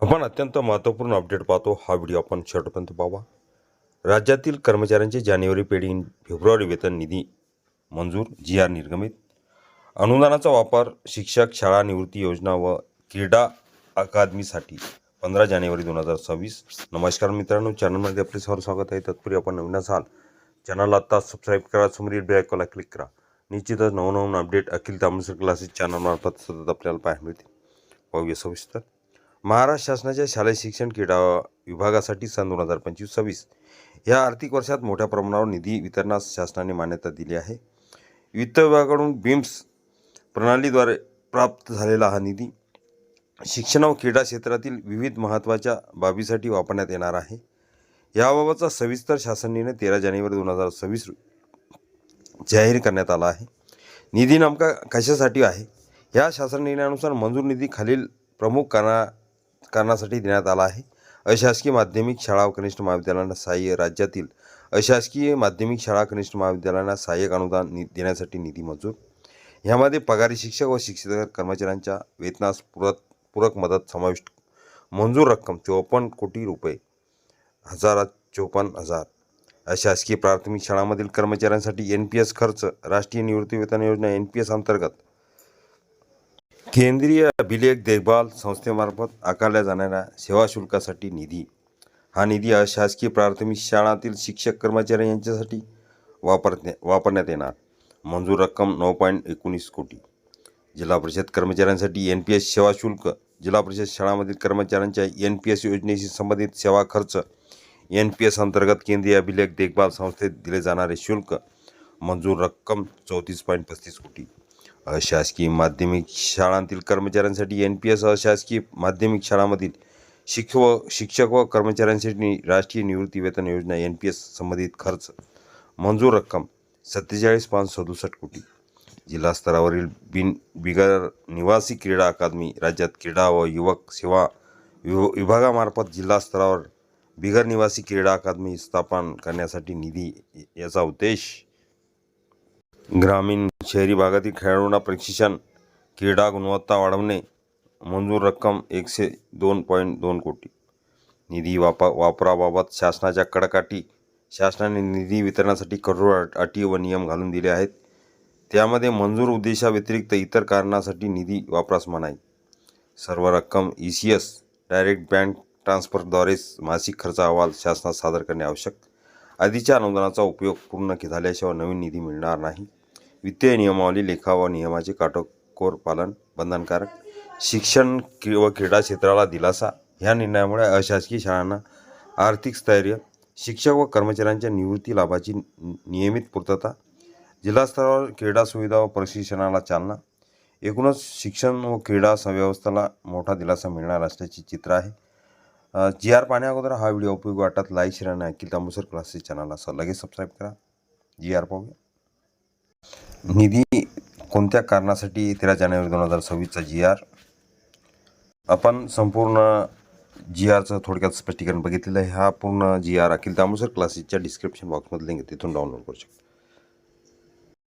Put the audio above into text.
आपण अत्यंत महत्त्वपूर्ण अपडेट पाहतो. हा व्हिडिओ आपण शेवटपर्यंत पाहावा. राज्यातील कर्मचाऱ्यांचे जानेवारी पेंडिंग फेब्रुवारी वेतन निधी मंजूर. GR निर्गमित. अनुदानाचा वापर शिक्षक, शाळा निवृत्ती योजना व क्रीडा अकादमीसाठी 15 जानेवारी 2026. नमस्कार मित्रांनो, चॅनलमध्ये आपले सहर्ष स्वागत आहे. तत्पूर्वी आपण नवीन असाल चॅनलला आता सबस्क्राईब करा, समोरील बेल आयकॉनला क्लिक करा. निश्चितच नवनवीन अपडेट अखिल तांबेसर क्लासेस चॅनलमार्फत सतत आपल्याला पाहायला मिळतील. पाहूया सविस्तर. महाराष्ट्र शासनाच्या शालेय शिक्षण क्रीडा विभागासाठी सन 2025-26 या आर्थिक वर्षात मोठ्या प्रमाणावर निधी वितरणास शासनाने मान्यता दिली आहे. वित्त विभागाकडून BIMS प्रणालीद्वारे प्राप्त झालेला हा निधी शिक्षण व क्रीडा क्षेत्रातील विविध महत्त्वाच्या बाबीसाठी वापरण्यात येणार आहे. याबाबतचा सविस्तर शासन निर्णय 13 जानेवारी 2026 जाहीर करण्यात आला आहे. निधी नेमका कशासाठी आहे? या शासन निर्णयानुसार मंजूर निधी खालील प्रमुख कारणासाठी देण्यात आला आहे. अशासकीय माध्यमिक शाळा व कनिष्ठ महाविद्यालयांना सहाय्य. राज्यातील अशासकीय माध्यमिक शाळा कनिष्ठ महाविद्यालयांना सहाय्यक अनुदान देण्यासाठी निधी मंजूर. यामध्ये पगारी शिक्षक व शिक्षक कर्मचाऱ्यांच्या वेतनास पूरक मदत समाविष्ट. मंजूर रक्कम 54 कोटी रुपये 54,000. अशासकीय प्राथमिक शाळांमधील कर्मचाऱ्यांसाठी NPS खर्च. राष्ट्रीय निवृत्ती वेतन योजना NPS अंतर्गत केंद्रीय अभिलेख देखभाल संस्थेमार्फत आकारल्या जाणाऱ्या सेवा शुल्कासाठी निधी. हा निधी अशासकीय प्राथमिक शाळांतील शिक्षक कर्मचारी यांच्यासाठी वापरण्यात येणार. मंजूर रक्कम 9.19 कोटी. जिल्हा परिषद कर्मचाऱ्यांसाठी NPS सेवा शुल्क. जिल्हा परिषद शाळांमधील कर्मचाऱ्यांच्या NPS योजनेशी संबंधित सेवा खर्च. NPS अंतर्गत केंद्रीय अभिलेख देखभाल संस्थेत दिले जाणारे शुल्क. मंजूर रक्कम 34.35 कोटी. अशासकीय माध्यमिक शाळांतील कर्मचाऱ्यांसाठी NPS अशासकीय माध्यमिक शाळांमधील शिक्षक व कर्मचाऱ्यांसाठी राष्ट्रीय निवृत्ती वेतन योजना NPS संबंधित खर्च. मंजूर रक्कम 47.67 कोटी. जिल्हा स्तरावरील बिगर निवासी क्रीडा अकादमी. राज्यात क्रीडा व युवक सेवा विभागामार्फत जिल्हा स्तरावर बिगर निवासी क्रीडा अकादमी स्थापन करण्यासाठी निधी. याचा उद्देश ग्रामीण शहरी भागातील खेळाडूंना प्रशिक्षण, क्रीडा गुणवत्ता वाढवणे. मंजूर रक्कम 102.2 कोटी. निधी वापराबाबत शासनाच्या कडक अटी. शासनाने निधी वितरणासाठी कठोर अटी व नियम घालून दिले आहेत. त्यामध्ये मंजूर उद्देशाव्यतिरिक्त इतर कारणासाठी निधी वापरास मनाई. सर्व रक्कम ECS डायरेक्ट बँक ट्रान्सफरद्वारे मासिक खर्च अहवाल शासनास सादर करणे आवश्यक. आधीच्या अनुदानाचा उपयोग पूर्ण झाल्याशिवाय नवीन निधी मिळणार नाही. वित्तीय नियमावली लेखा व नियमाचे काटेकोर पालन बंधनकारक. शिक्षण व क्रीडा क्षेत्राला दिलासा. ह्या निर्णयामुळे अशासकीय शाळांना आर्थिक स्थैर्य. शिक्षक व कर्मचाऱ्यांच्या निवृत्ती लाभाची नियमित पूर्तता. जिल्हा स्तरावर क्रीडा सुविधा व प्रशिक्षणाला चालना. एकूणच शिक्षण व क्रीडा व्यवस्थेला मोठा दिलासा मिळणार असल्याचे चित्र आहे. GR पाहण्या अगोदर हा व्हिडिओ उपयोगी वाटत लाईक, शेअर आणि अखिल तांबेसर क्लासेस चॅनलला लगेच सबस्क्राईब करा. GR पाहूया. निधी कोणत्या कारणासाठी 13 जानेवारी 2026चा GR. आपण संपूर्ण GRचं थोडक्यात स्पष्टीकरण बघितलेलं आहे. हा पूर्ण GR अखिल तांबेसर क्लासेसच्या डिस्क्रिप्शन बॉक्समध्ये लिंक तिथून डाउनलोड करू शकता.